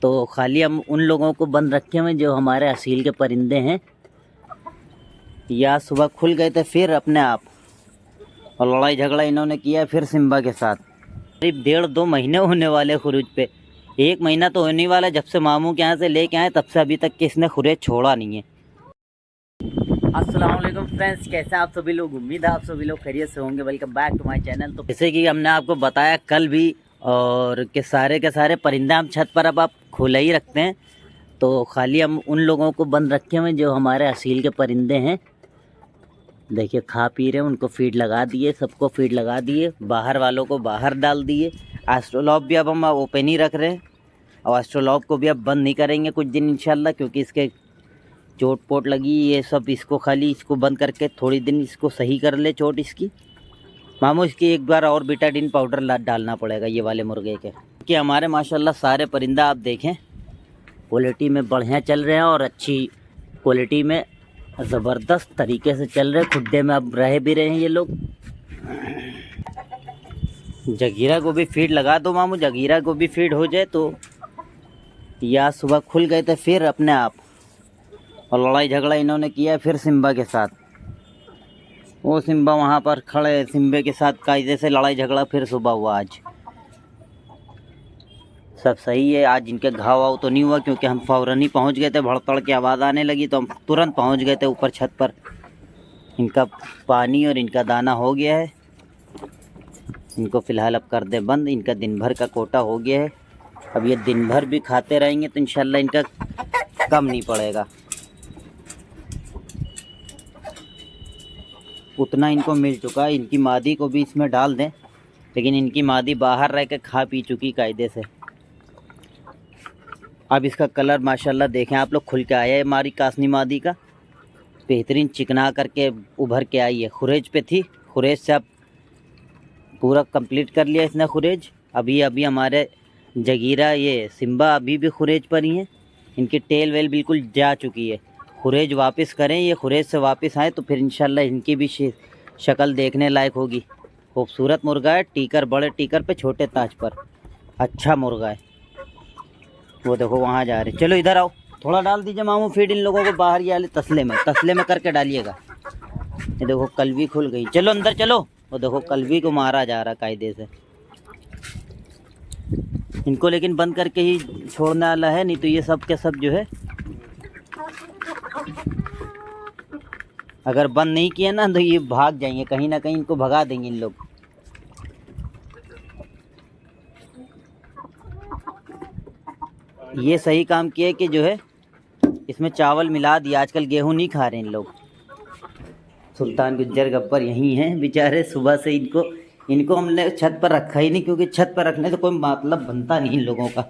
तो खाली हम उन लोगों को बंद रखे हुए जो हमारे असील के परिंदे हैं। या सुबह खुल गए थे फिर अपने आप, और लड़ाई झगड़ा इन्होंने किया फिर सिम्बा के साथ। करीब 1.5-2 महीने होने वाले खुरूज पे। 1 महीना तो होने वाला जब से मामू के यहाँ से लेके आए, तब से अभी तक कि इसने खुरेज छोड़ा नहीं है। अस्सलाम वालेकुम फ्रेंड्स, कैसे हैं आप सभी लोग? उम्मीद है आप सभी लोग खैरियत से होंगे। Welcome back to my channel. तो जैसे कि हमने आपको बताया कल भी, और के सारे परिंदे हम छत पर अब आप खुले ही रखते हैं। तो खाली हम उन लोगों को बंद रखे हुए जो हमारे असील के परिंदे हैं। देखिए खा पी रहे हैं, उनको फीड लगा दिए, सबको फीड लगा दिए, बाहर वालों को बाहर डाल दिए। एस्ट्रोलॉब भी अब हम ओपन ही रख रहे हैं, और एस्ट्रोलॉब को भी अब बंद नहीं करेंगे कुछ दिन इंशाल्लाह, क्योंकि इसके चोट पोट लगी ये सब। इसको खाली इसको बंद करके थोड़ी दिन इसको सही कर ले चोट इसकी। मामू इसकी एक बार और बीटाडीन पाउडर डालना पड़ेगा ये वाले मुर्गे के, कि हमारे माशाल्लाह सारे परिंदा आप देखें क्वालिटी में बढ़िया चल रहे हैं, और अच्छी क्वालिटी में ज़बरदस्त तरीके से चल रहे हैं। खुड्डे में अब रह भी रहे हैं ये लोग। जगीरा को भी फीड लगा दो मामू, जगीरा को भी फीड हो जाए तो। या सुबह खुल गए थे फिर अपने आप, और लड़ाई झगड़ा इन्होंने किया फिर सिम्बा के साथ। वो सिम्बा वहाँ पर खड़े सिम्बे के साथ कायदे से लड़ाई झगड़ा फिर सुबह हुआ। आज सब सही है। आज इनके घाव वाव तो नहीं हुआ, क्योंकि हम फ़ौरन ही पहुँच गए थे। भड़तड़ की आवाज़ आने लगी तो हम तुरंत पहुँच गए थे ऊपर छत पर। इनका पानी और इनका दाना हो गया है। इनको फ़िलहाल अब कर दे बंद। इनका दिन भर का कोटा हो गया है। अब ये दिन भर भी खाते रहेंगे तो इंशाल्लाह इनका कम नहीं पड़ेगा, उतना इनको मिल चुका है। इनकी मादी को भी इसमें डाल दें, लेकिन इनकी मादी बाहर रह के खा पी चुकी कायदे से। अब इसका कलर माशाल्लाह देखें आप लोग, खुल के आया है हमारी कासनी मादी का। बेहतरीन चिकना करके उभर के आई है। खुरेज पे थी, खुरेज से अब पूरा कंप्लीट कर लिया इसने खुरेज। अभी हमारे जगीरा ये सिम्बा अभी भी खुरेज पर ही हैं। इनकी टेल वेल बिल्कुल जा चुकी है। खुरेज वापस करें, ये खुरेज से वापस आए तो फिर इंशाल्लाह इनकी भी शक्ल देखने लायक होगी। खूबसूरत मुर्गा है, टीकर बड़े टीकर पे छोटे ताज पर, अच्छा मुर्गा है। वो देखो वहाँ जा रहे। चलो इधर आओ, थोड़ा डाल दीजिए मामू फीड इन लोगों को बाहर, ये वाले तसले में करके डालिएगा। ये देखो कलवी खुल गई, चलो अंदर चलो। वो देखो कलवी को मारा जा रहा कायदे से। इनको लेकिन बंद करके ही छोड़ने वाला है, नहीं तो ये सब के सब जो है अगर बंद नहीं किया ना तो ये भाग जाएंगे कहीं ना कहीं, इनको भगा देंगे इन लोग। ये सही काम किया कि जो है इसमें चावल मिला दिया। आजकल गेहूं नहीं खा रहे इन लोग। सुल्तान गुज्जर गब्बर यहीं हैं बेचारे। सुबह से इनको हमने छत पर रखा ही नहीं, क्योंकि छत पर रखने से कोई मतलब बनता नहीं इन लोगों का।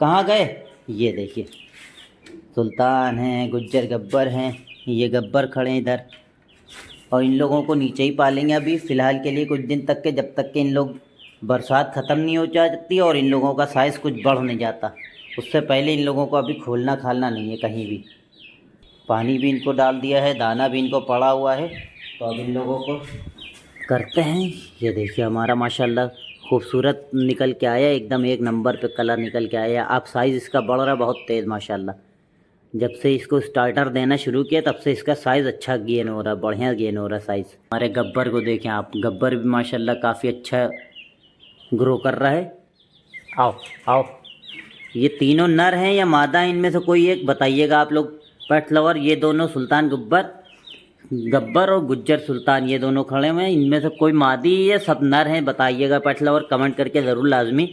कहाँ गए? ये देखिए सुल्तान हैं, गुज्जर गब्बर हैं, ये गब्बर खड़े हैं इधर। और इन लोगों को नीचे ही पालेंगे अभी फ़िलहाल के लिए कुछ दिन तक के, जब तक कि इन लोग बरसात ख़त्म नहीं हो जाती और इन लोगों का साइज़ कुछ बढ़ नहीं जाता। उससे पहले इन लोगों को अभी खोलना खालना नहीं है कहीं भी। पानी भी इनको डाल दिया है, दाना भी इनको पड़ा हुआ है। तो अब इन लोगों को करते हैं। ये देखिए हमारा माशाल्लाह खूबसूरत निकल के आया, एकदम एक नंबर पे कलर निकल के आया। अब साइज़ इसका बढ़ रहा है बहुत तेज़ माशाल्लाह। जब से इसको स्टार्टर देना शुरू किया तब से इसका साइज़ अच्छा गेन हो रहा है, बढ़िया गेन हो रहा है साइज़। हमारे गब्बर को देखें आप, गब्बर भी माशाल्लाह काफ़ी अच्छा ग्रो कर रहा है। आओ आओ, ये तीनों नर हैं या मादा हैं? इनमें से कोई एक बताइएगा आप लोग पेट लवर। ये दोनों सुल्तान गब्बर और गुज्जर सुल्तान, ये दोनों खड़े हुए हैं। इनमें से कोई मादी है, सब नर हैं? बताइएगा पेट लवर, कमेंट करके ज़रूर लाजमी।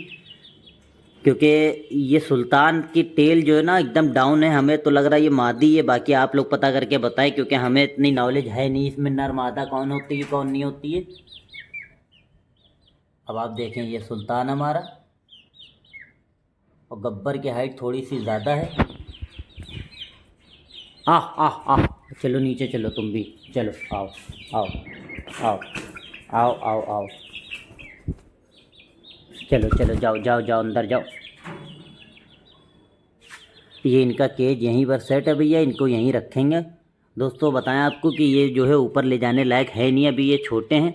क्योंकि ये सुल्तान की टेल जो है ना एकदम डाउन है, हमें तो लग रहा है ये मादी है। बाकी आप लोग पता करके बताएं, क्योंकि हमें इतनी नॉलेज है नहीं इसमें नर मादा कौन होती है कौन नहीं होती है। अब आप देखें ये सुल्तान हमारा, और गब्बर की हाइट थोड़ी सी ज़्यादा है। आ चलो नीचे चलो, तुम भी चलो। आओ आओ आओ आओ आओ आओ, चलो चलो जाओ जाओ जाओ अंदर जाओ। ये इनका केज यहीं पर सेट है भैया, इनको यहीं रखेंगे। दोस्तों बताएं आपको कि ये जो है ऊपर ले जाने लायक है नहीं, अभी ये छोटे हैं।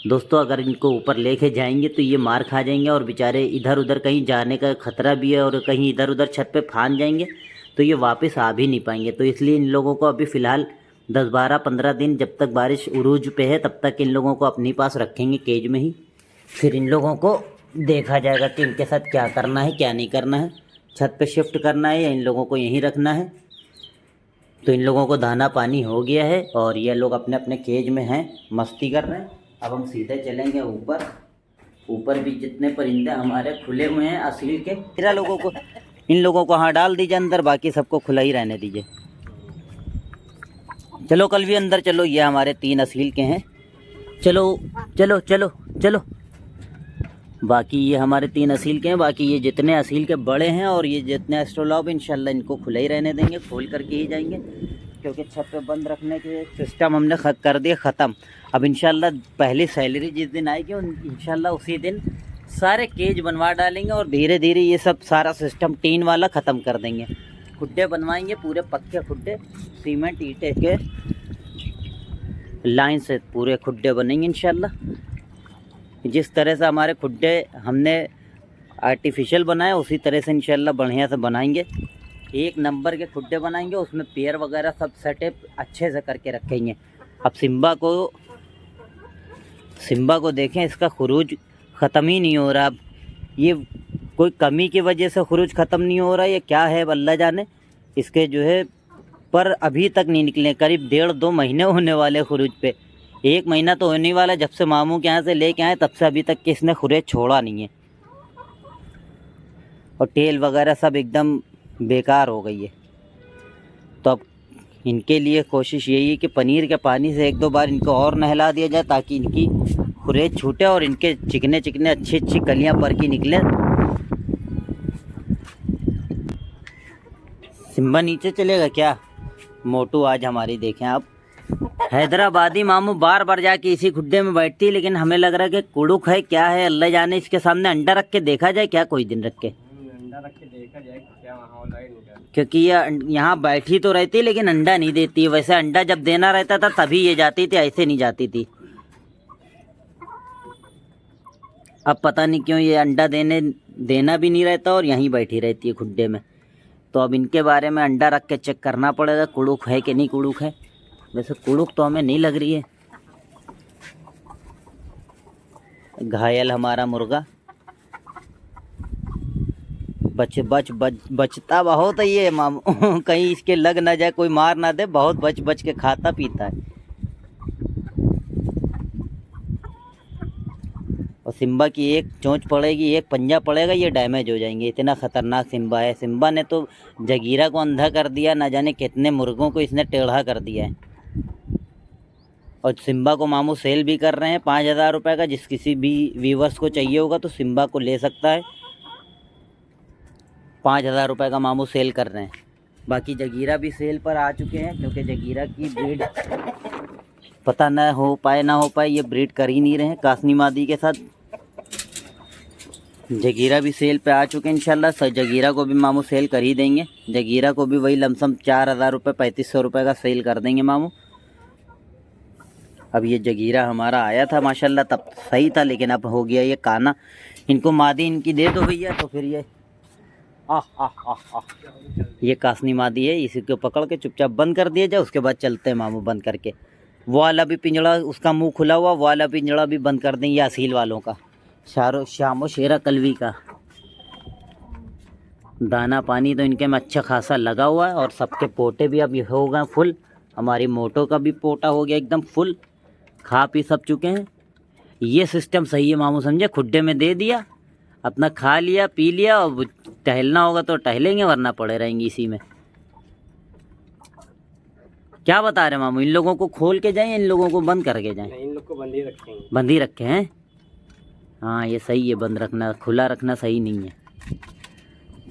दोस्तों अगर इनको ऊपर लेके जाएंगे तो ये मार खा जाएंगे और बेचारे इधर उधर कहीं जाने का खतरा भी है, और कहीं इधर उधर छत पे फान जाएंगे तो ये वापस आ भी नहीं पाएंगे। तो इसलिए इन लोगों को अभी फ़िलहाल 10-12-15 दिन जब तक बारिश उरूज पे है तब तक इन लोगों को अपने पास रखेंगे केज में ही। फिर इन लोगों को देखा जाएगा कि इनके साथ क्या करना है क्या नहीं करना है, छत पे शिफ्ट करना है या इन लोगों को यहीं रखना है। तो इन लोगों को दाना पानी हो गया है और ये लोग अपने अपने केज में हैं, मस्ती कर रहे हैं। अब हम सीधे चलेंगे ऊपर। ऊपर भी जितने परिंदे हमारे खुले हुए हैं असली के, 13 लोगों को, इन लोगों को हाँ डाल दीजिए अंदर, बाकी सबको खुला ही रहने दीजिए। चलो कल भी अंदर चलो, ये हमारे 3 असील के हैं। चलो चलो चलो चलो, बाकी ये हमारे 3 असील के हैं। बाकी ये जितने असील के बड़े हैं और ये जितने एस्ट्रोलॉब इंशाल्लाह इनको खुले ही रहने देंगे, खोल करके ही जाएंगे, क्योंकि छत पे बंद रखने के सिस्टम हमने कर दिया ख़त्म। अब इंशाल्लाह पहली सैलरी जिस दिन आएगी इंशाल्लाह उसी दिन सारे केज बनवा डालेंगे और धीरे धीरे ये सब सारा सिस्टम टीन वाला ख़त्म कर देंगे। खुड्डे बनवाएंगे, पूरे पक्के खुड्डे, सीमेंट ईंटे के लाइन से पूरे खुड्डे बनेंगे इंशाल्लाह। जिस तरह से हमारे खुड्डे हमने आर्टिफिशियल बनाए उसी तरह से इंशाल्लाह बढ़िया से बनाएंगे। एक नंबर के खुड्डे बनाएंगे, उसमें पेयर वगैरह सब सेटअप अच्छे से करके रखेंगे। अब सिम्बा को देखें, इसका खुरूज ख़त्म ही नहीं हो रहा। अब ये कोई कमी की वजह से खुरूज ख़त्म नहीं हो रहा, ये क्या है अल्लाह जाने। इसके जो है पर अभी तक नहीं निकले, करीब 1.5-2 महीने होने वाले खुरूज पे। 1 महीना तो होने वाला, जब से मामू के यहाँ से लेके आए तब से अभी तक किसने खुरेज छोड़ा नहीं है। और टेल वगैरह सब एकदम बेकार हो गई है। तो अब इनके लिए कोशिश यही है कि पनीर के पानी से 1-2 बार इनको और नहला दिया जाए, ताकि इनकी खुरेज छूटे और इनके चिकने चिकने अच्छी अच्छी कलियां पर की निकले। सिम्बा नीचे चलेगा क्या? मोटू आज हमारी देखें आप, हैदराबादी मामू बार बार जाके इसी खुड्डे में बैठती है, लेकिन हमें लग रहा है कि कुड़ुक है क्या है अल्लाह जाने। इसके सामने अंडा रख के देखा जाए क्या, कोई दिन रख के अंडा रख के देखा जाए क्या वहाँ ऑनलाइन होगा, क्योंकि ये यहाँ बैठी तो रहती है लेकिन अंडा नहीं देती। वैसे अंडा जब देना रहता था तभी ये जाती थी, ऐसे नहीं जाती थी। अब पता नहीं क्यों ये अंडा देना भी नहीं रहता और यहीं बैठी रहती है खुड्डे में। तो अब इनके बारे में अंडा रख के चेक करना पड़ेगा कुड़ुक है कि नहीं कुड़ुक है। वैसे कुड़ुक तो हमें नहीं लग रही है। घायल हमारा मुर्गा बचता बहुत है ये मामू कहीं इसके लग ना जाए, कोई मार ना दे, बहुत बच के खाता पीता है। और सिम्बा की एक चोंच पड़ेगी, एक पंजा पड़ेगा, ये डैमेज हो जाएंगे, इतना ख़तरनाक सिम्बा है। सिम्बा ने तो जगीरा को अंधा कर दिया, ना जाने कितने मुर्गों को इसने टेढ़ा कर दिया है। और सिम्बा को मामू सेल भी कर रहे हैं 5,000 रुपये का। जिस किसी भी व्यूवर्स को चाहिए होगा तो सिम्बा को ले सकता है। 5,000 रुपये का मामू सेल कर रहे हैं। बाकी जगीरा भी सेल पर आ चुके हैं, क्योंकि जगीरा की ब्रीड पता ना हो पाए ये ब्रीड कर ही नहीं रहे हैं कासनी मादी के साथ। जगीरा भी सेल पे आ चुके हैं इंशाल्लाह। जगीरा को भी मामू सेल कर ही देंगे। जगीरा को भी वही लमसम 4,000 रुपये 3,500 रुपये का सेल कर देंगे मामू। अब ये जगीरा हमारा आया था माशाल्लाह, तब सही था, लेकिन अब हो गया ये काना। इनको मादी इनकी दे दो भैया, तो फिर ये ये कासनी मादी है, इसी को पकड़ के चुपचाप बंद कर दिया जाए। उसके बाद चलते हैं मामू बंद करके। वो वाला भी पिंजड़ा, उसका मुंह खुला हुआ, वो वाला पिंजड़ा भी बंद कर देंगे असील वालों का, शामो शेरा कलवी का। दाना पानी तो इनके में अच्छा खासा लगा हुआ है और सबके पोटे भी अब हो गए फुल। हमारी मोटो का भी पोटा हो गया एकदम फुल, खा पी सब चुके हैं। ये सिस्टम सही है मामू, समझे। खुड्डे में दे दिया, अपना खा लिया पी लिया, और टहलना होगा तो टहलेंगे, वरना पड़े रहेंगे इसी में। क्या बता रहे मामू, इन लोगों को खोल के जाएं, इन लोगों को बंद करके जाएं? इन लोग को बंद ही रखेंगे। बंद ही रखे हैं? हाँ ये सही है, बंद रखना, खुला रखना सही नहीं है।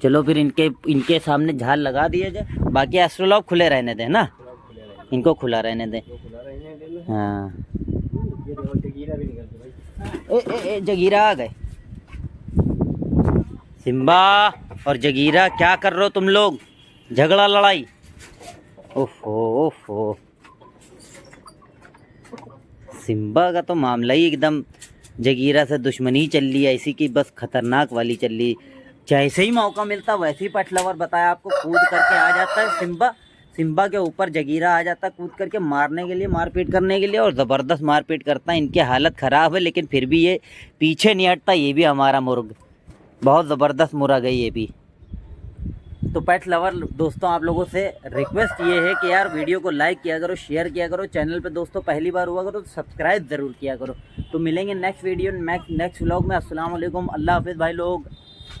चलो फिर इनके सामने झाल लगा दिया जाए। बाकी एस्ट्रोलॉब खुले रहने दें ना, इनको खुला रहने दें। हाँ ए जगीरा आ गए। सिम्बा और जगीरा क्या कर रहे हो तुम लोग? झगड़ा लड़ाई? ओफो ओफो। सिम्बा का तो मामला ही एकदम जगीरा से दुश्मनी चल रही है, इसी की बस खतरनाक वाली चल रही। जैसे ही मौका मिलता वैसे ही पेट लवर बताया आपको कूद करके आ जाता है सिम्बा के ऊपर जगीरा आ जाता है कूद करके मारने के लिए, मारपीट करने के लिए, और ज़बरदस्त मारपीट करता है। इनकी हालत ख़राब है लेकिन फिर भी ये पीछे नहीं हटता। ये भी हमारा मुर्ग बहुत ज़बरदस्त मुर्ग है ये भी। तो पेट लवर दोस्तों आप लोगों से रिक्वेस्ट ये है कि यार वीडियो को लाइक किया करो, शेयर किया करो, चैनल पे दोस्तों पहली बार हुआ करो तो सब्सक्राइब ज़रूर किया करो। तो मिलेंगे नेक्स्ट वीडियो नेक्स्ट व्लॉग में। अस्सलाम वालेकुम, अल्लाह हाफिज़ भाई लोग।